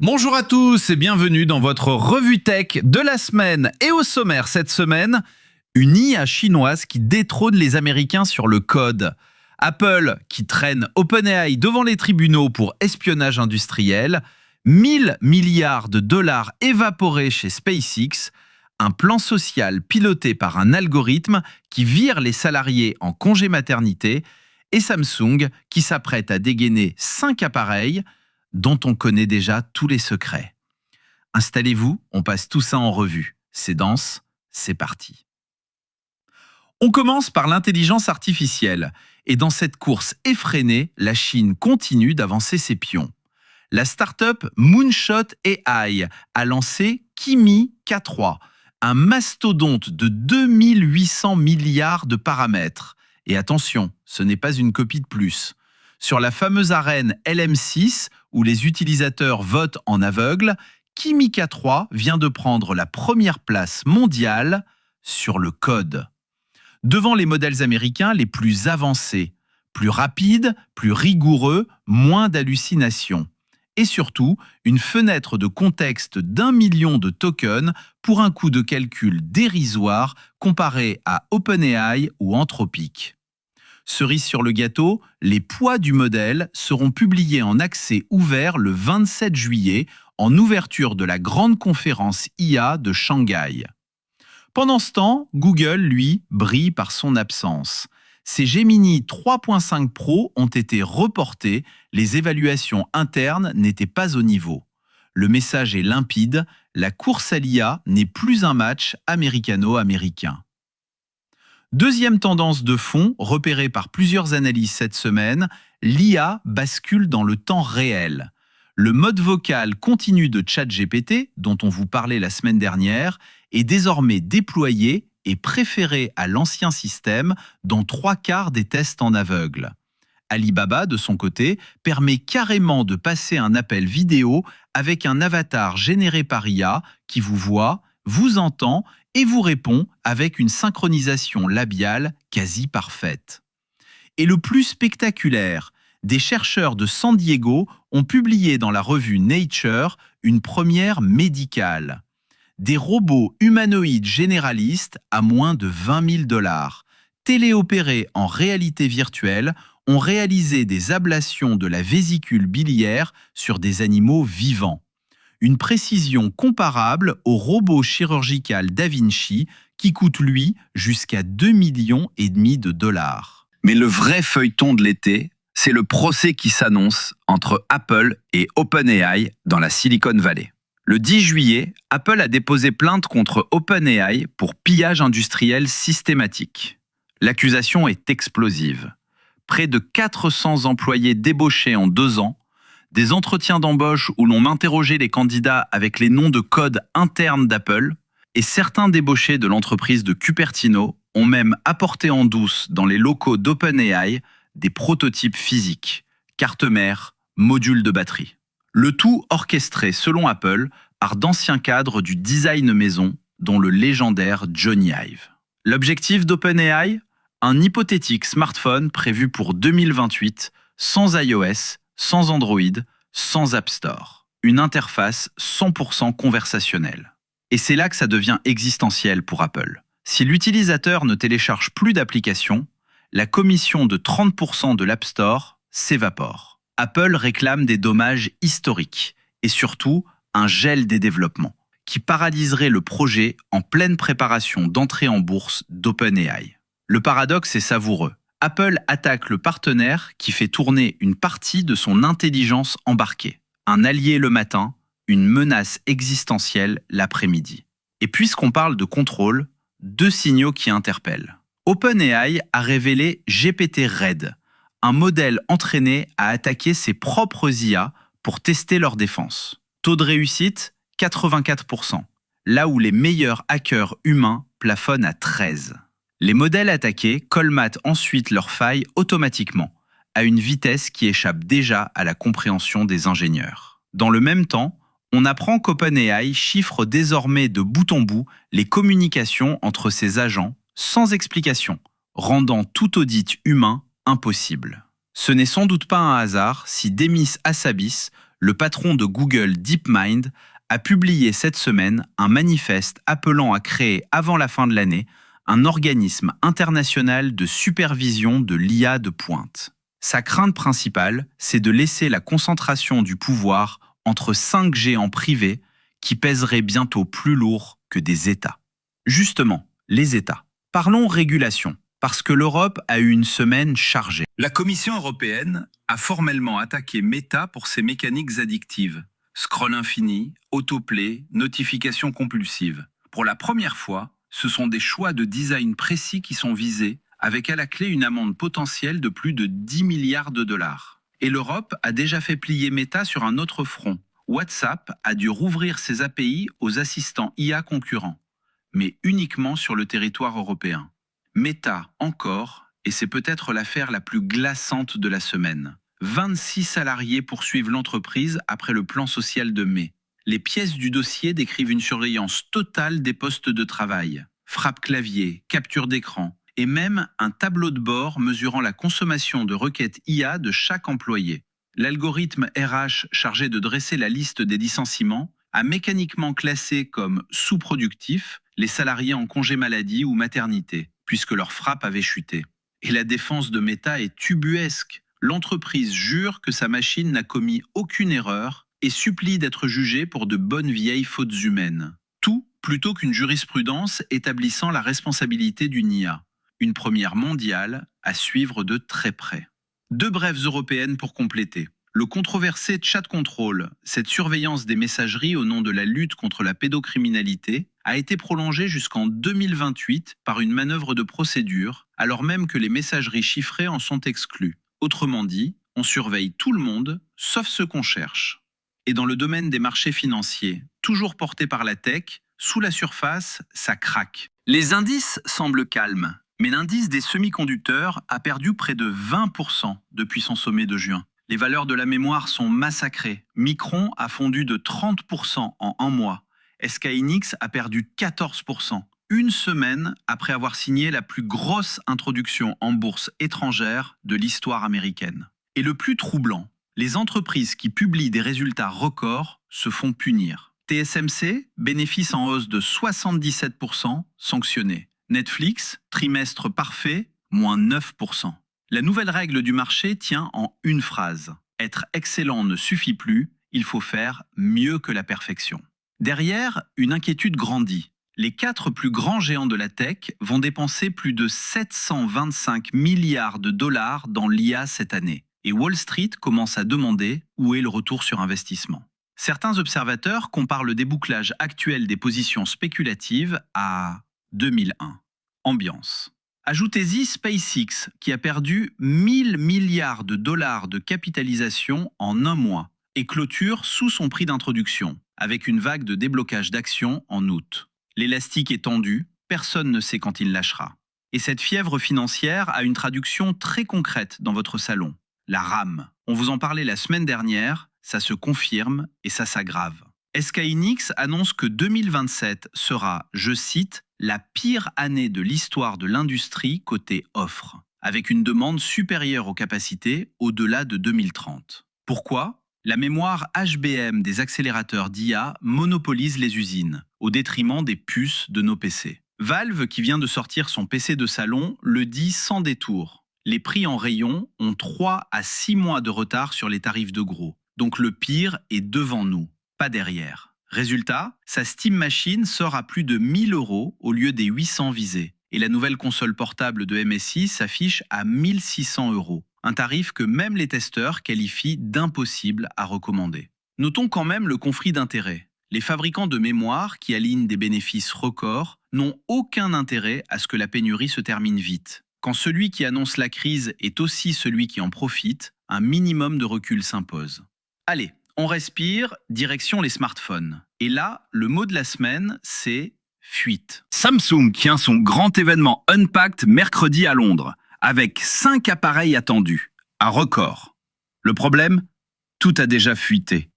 Bonjour à tous et bienvenue dans votre revue tech de la semaine. Et au sommaire cette semaine, une IA chinoise qui détrône les Américains sur le code. Apple qui traîne OpenAI devant les tribunaux pour espionnage industriel. 1000 milliards de dollars évaporés chez SpaceX. Un plan social piloté par un algorithme qui vire les salariés en congé maternité. Et Samsung qui s'apprête à dégainer 5 appareils dont on connaît déjà tous les secrets. Installez-vous, on passe tout ça en revue. C'est dense, c'est parti. On commence par l'intelligence artificielle. Et dans cette course effrénée, la Chine continue d'avancer ses pions. La start-up Moonshot AI a lancé Kimi K3, un mastodonte de 2800 milliards de paramètres. Et attention, ce n'est pas une copie de plus. Sur la fameuse arène LM6, où les utilisateurs votent en aveugle, Kimi K3 vient de prendre la première place mondiale sur le code. Devant les modèles américains les plus avancés, plus rapides, plus rigoureux, moins d'hallucinations. Et surtout, une fenêtre de contexte d'1 million de tokens pour un coût de calcul dérisoire comparé à OpenAI ou Anthropic. Cerise sur le gâteau, les poids du modèle seront publiés en accès ouvert le 27 juillet en ouverture de la grande conférence IA de Shanghai. Pendant ce temps, Google, lui, brille par son absence. Ses Gemini 3.5 Pro ont été reportés, les évaluations internes n'étaient pas au niveau. Le message est limpide, la course à l'IA n'est plus un match américano-américain. Deuxième tendance de fond, repérée par plusieurs analyses cette semaine, l'IA bascule dans le temps réel. Le mode vocal continu de ChatGPT, dont on vous parlait la semaine dernière, est désormais déployé et préféré à l'ancien système dans 3/4 des tests en aveugle. Alibaba, de son côté, permet carrément de passer un appel vidéo avec un avatar généré par IA qui vous voit, vous entend et vous répond avec une synchronisation labiale quasi parfaite. Et le plus spectaculaire, des chercheurs de San Diego ont publié dans la revue Nature une première médicale. Des robots humanoïdes généralistes à moins de 20 000 $, téléopérés en réalité virtuelle, ont réalisé des ablations de la vésicule biliaire sur des animaux vivants. Une précision comparable au robot chirurgical Da Vinci qui coûte, lui, jusqu'à 2,5 millions de dollars. Mais le vrai feuilleton de l'été, c'est le procès qui s'annonce entre Apple et OpenAI dans la Silicon Valley. Le 10 juillet, Apple a déposé plainte contre OpenAI pour pillage industriel systématique. L'accusation est explosive. Près de 400 employés débauchés en 2 ans, des entretiens d'embauche où l'on interrogeait les candidats avec les noms de code internes d'Apple, et certains débauchés de l'entreprise de Cupertino ont même apporté en douce dans les locaux d'OpenAI des prototypes physiques, cartes mères, modules de batterie. Le tout orchestré, selon Apple, par d'anciens cadres du design maison, dont le légendaire Johnny Ive. L'objectif d'OpenAI ? Un hypothétique smartphone prévu pour 2028, sans iOS, sans Android, sans App Store. Une interface 100% conversationnelle. Et c'est là que ça devient existentiel pour Apple. Si l'utilisateur ne télécharge plus d'applications, la commission de 30% de l'App Store s'évapore. Apple réclame des dommages historiques et surtout un gel des développements qui paralyserait le projet en pleine préparation d'entrée en bourse d'OpenAI. Le paradoxe est savoureux. Apple attaque le partenaire qui fait tourner une partie de son intelligence embarquée. Un allié le matin, une menace existentielle l'après-midi. Et puisqu'on parle de contrôle, 2 signaux qui interpellent. OpenAI a révélé GPT-RED, un modèle entraîné à attaquer ses propres IA pour tester leur défense. Taux de réussite, 84%, là où les meilleurs hackers humains plafonnent à 13%. Les modèles attaqués colmatent ensuite leurs failles automatiquement, à une vitesse qui échappe déjà à la compréhension des ingénieurs. Dans le même temps, on apprend qu'OpenAI chiffre désormais de bout en bout les communications entre ses agents sans explication, rendant tout audit humain impossible. Ce n'est sans doute pas un hasard si Demis Hassabis, le patron de Google DeepMind, a publié cette semaine un manifeste appelant à créer avant la fin de l'année un organisme international de supervision de l'IA de pointe. Sa crainte principale, c'est de laisser la concentration du pouvoir entre 5 géants privés qui pèseraient bientôt plus lourd que des États. Justement, les États. Parlons régulation, parce que l'Europe a eu une semaine chargée. La Commission européenne a formellement attaqué Meta pour ses mécaniques addictives. Scroll infini, autoplay, notifications compulsives. Pour la première fois, ce sont des choix de design précis qui sont visés, avec à la clé une amende potentielle de plus de 10 milliards de dollars. Et l'Europe a déjà fait plier Meta sur un autre front. WhatsApp a dû rouvrir ses API aux assistants IA concurrents, mais uniquement sur le territoire européen. Meta encore, et c'est peut-être l'affaire la plus glaçante de la semaine. 26 salariés poursuivent l'entreprise après le plan social de mai. Les pièces du dossier décrivent une surveillance totale des postes de travail. Frappe clavier, capture d'écran, et même un tableau de bord mesurant la consommation de requêtes IA de chaque employé. L'algorithme RH chargé de dresser la liste des licenciements a mécaniquement classé comme sous-productifs les salariés en congé maladie ou maternité, puisque leur frappe avait chuté. Et la défense de Meta est ubuesque. L'entreprise jure que sa machine n'a commis aucune erreur et supplie d'être jugée pour de bonnes vieilles fautes humaines. Tout plutôt qu'une jurisprudence établissant la responsabilité d'une IA. Une première mondiale à suivre de très près. 2 brèves européennes pour compléter. Le controversé Chat Control, cette surveillance des messageries au nom de la lutte contre la pédocriminalité, a été prolongé jusqu'en 2028 par une manœuvre de procédure, alors même que les messageries chiffrées en sont exclues. Autrement dit, on surveille tout le monde, sauf ceux qu'on cherche. Et dans le domaine des marchés financiers, toujours porté par la tech, sous la surface, ça craque. Les indices semblent calmes, mais l'indice des semi-conducteurs a perdu près de 20% depuis son sommet de juin. Les valeurs de la mémoire sont massacrées. Micron a fondu de 30% en un mois. SK Hynix a perdu 14%, une semaine après avoir signé la plus grosse introduction en bourse étrangère de l'histoire américaine. Et le plus troublant, les entreprises qui publient des résultats records se font punir. TSMC, bénéfice en hausse de 77%, sanctionné. Netflix, trimestre parfait, moins 9%. La nouvelle règle du marché tient en une phrase. Être excellent ne suffit plus, il faut faire mieux que la perfection. Derrière, une inquiétude grandit. Les 4 plus grands géants de la tech vont dépenser plus de 725 milliards de dollars dans l'IA cette année. Et Wall Street commence à demander où est le retour sur investissement. Certains observateurs comparent le débouclage actuel des positions spéculatives à 2001. Ambiance. Ajoutez-y SpaceX, qui a perdu 1000 milliards de dollars de capitalisation en un mois et clôture sous son prix d'introduction, avec une vague de déblocage d'actions en août. L'élastique est tendu, personne ne sait quand il lâchera. Et cette fièvre financière a une traduction très concrète dans votre salon. La rame. On vous en parlait la semaine dernière, ça se confirme et ça s'aggrave. SK Hynix annonce que 2027 sera, je cite, la pire année de l'histoire de l'industrie côté offre, avec une demande supérieure aux capacités au-delà de 2030. Pourquoi ? La mémoire HBM des accélérateurs d'IA monopolise les usines, au détriment des puces de nos PC. Valve, qui vient de sortir son PC de salon, le dit sans détour. Les prix en rayon ont 3 à 6 mois de retard sur les tarifs de gros. Donc le pire est devant nous, pas derrière. Résultat, sa Steam Machine sort à plus de 1000 € au lieu des 800 visés. Et la nouvelle console portable de MSI s'affiche à 1600 €. Un tarif que même les testeurs qualifient d'impossible à recommander. Notons quand même le conflit d'intérêts. Les fabricants de mémoire qui alignent des bénéfices records n'ont aucun intérêt à ce que la pénurie se termine vite. Quand celui qui annonce la crise est aussi celui qui en profite, un minimum de recul s'impose. Allez, on respire, direction les smartphones. Et là, le mot de la semaine, c'est fuite. Samsung tient son grand événement Unpacked mercredi à Londres, avec 5 appareils attendus, un record. Le problème ? Tout a déjà fuité.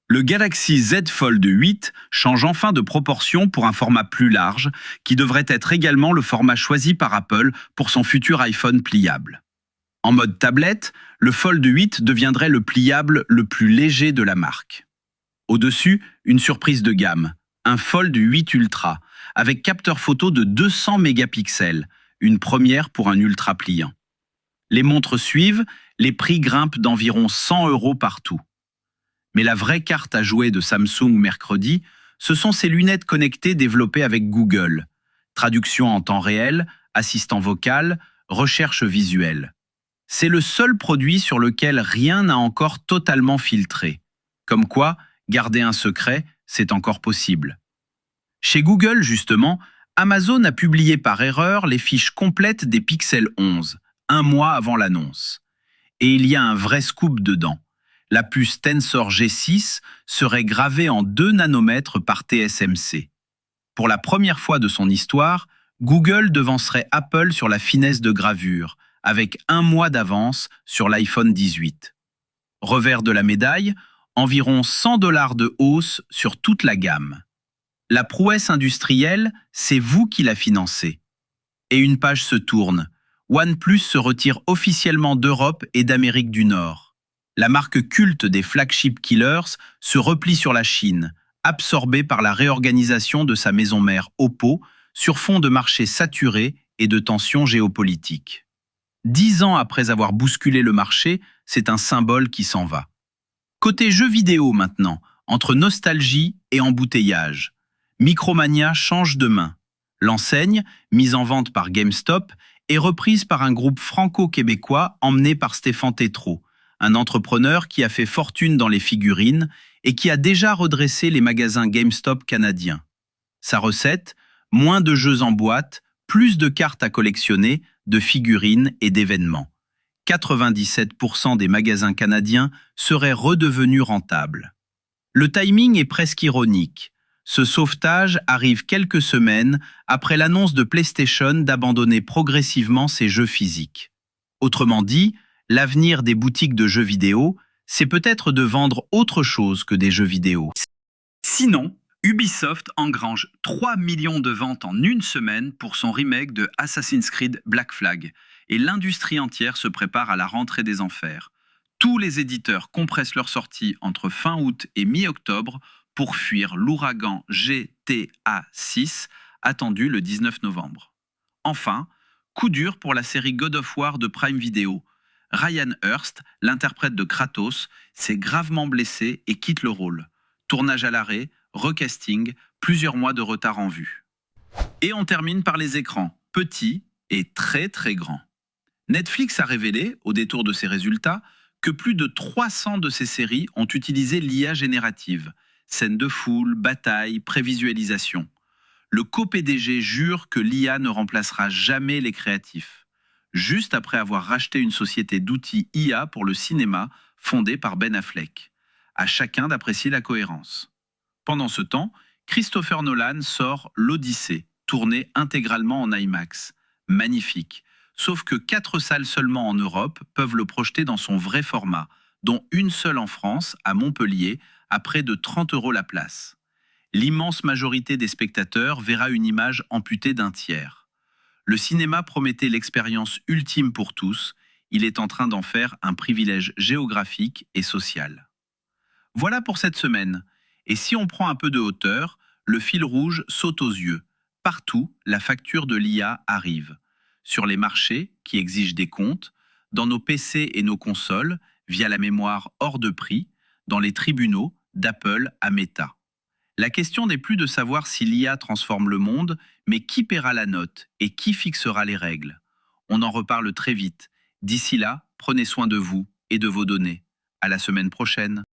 Le Galaxy Z Fold 8 change enfin de proportion pour un format plus large, qui devrait être également le format choisi par Apple pour son futur iPhone pliable. En mode tablette, le Fold 8 deviendrait le pliable le plus léger de la marque. Au-dessus, une surprise de gamme, un Fold 8 Ultra, avec capteur photo de 200 mégapixels, une première pour un ultra pliant. Les montres suivent, les prix grimpent d'environ 100 € partout. Mais la vraie carte à jouer de Samsung mercredi, ce sont ces lunettes connectées développées avec Google. Traduction en temps réel, assistant vocal, recherche visuelle. C'est le seul produit sur lequel rien n'a encore totalement filtré. Comme quoi, garder un secret, c'est encore possible. Chez Google, justement, Amazon a publié par erreur les fiches complètes des Pixel 11, un mois avant l'annonce. Et il y a un vrai scoop dedans. La puce Tensor G6 serait gravée en 2 nanomètres par TSMC. Pour la première fois de son histoire, Google devancerait Apple sur la finesse de gravure, avec un mois d'avance sur l'iPhone 18. Revers de la médaille, environ 100 $ de hausse sur toute la gamme. La prouesse industrielle, c'est vous qui la financez. Et une page se tourne. OnePlus se retire officiellement d'Europe et d'Amérique du Nord. La marque culte des flagship killers se replie sur la Chine, absorbée par la réorganisation de sa maison mère Oppo sur fond de marché saturé et de tensions géopolitiques. 10 ans après avoir bousculé le marché, c'est un symbole qui s'en va. Côté jeux vidéo maintenant, entre nostalgie et embouteillage. Micromania change de main. L'enseigne, mise en vente par GameStop, est reprise par un groupe franco-québécois emmené par Stéphane Tétrault, un entrepreneur qui a fait fortune dans les figurines et qui a déjà redressé les magasins GameStop canadiens. Sa recette, moins de jeux en boîte, plus de cartes à collectionner, de figurines et d'événements. 97% des magasins canadiens seraient redevenus rentables. Le timing est presque ironique. Ce sauvetage arrive quelques semaines après l'annonce de PlayStation d'abandonner progressivement ses jeux physiques. Autrement dit, l'avenir des boutiques de jeux vidéo, c'est peut-être de vendre autre chose que des jeux vidéo. Sinon, Ubisoft engrange 3 millions de ventes en une semaine pour son remake de Assassin's Creed Black Flag, et l'industrie entière se prépare à la rentrée des enfers. Tous les éditeurs compressent leur sortie entre fin août et mi-octobre pour fuir l'ouragan GTA 6, attendu le 19 novembre. Enfin, coup dur pour la série God of War de Prime Video. Ryan Hurst, l'interprète de Kratos, s'est gravement blessé et quitte le rôle. Tournage à l'arrêt, recasting, plusieurs mois de retard en vue. Et on termine par les écrans, petits et très très grands. Netflix a révélé, au détour de ses résultats, que plus de 300 de ses séries ont utilisé l'IA générative. Scènes de foule, batailles, prévisualisation. Le co-PDG jure que l'IA ne remplacera jamais les créatifs. Juste après avoir racheté une société d'outils IA pour le cinéma fondée par Ben Affleck. À chacun d'apprécier la cohérence. Pendant ce temps, Christopher Nolan sort L'Odyssée, tourné intégralement en IMAX. Magnifique. Sauf que 4 salles seulement en Europe peuvent le projeter dans son vrai format, dont une seule en France, à Montpellier, à près de 30 € la place. L'immense majorité des spectateurs verra une image amputée d'un tiers. Le cinéma promettait l'expérience ultime pour tous, il est en train d'en faire un privilège géographique et social. Voilà pour cette semaine. Et si on prend un peu de hauteur, le fil rouge saute aux yeux. Partout, la facture de l'IA arrive. Sur les marchés, qui exigent des comptes, dans nos PC et nos consoles, via la mémoire hors de prix, dans les tribunaux, d'Apple à Meta. La question n'est plus de savoir si l'IA transforme le monde, mais qui paiera la note et qui fixera les règles. On en reparle très vite. D'ici là, prenez soin de vous et de vos données. À la semaine prochaine.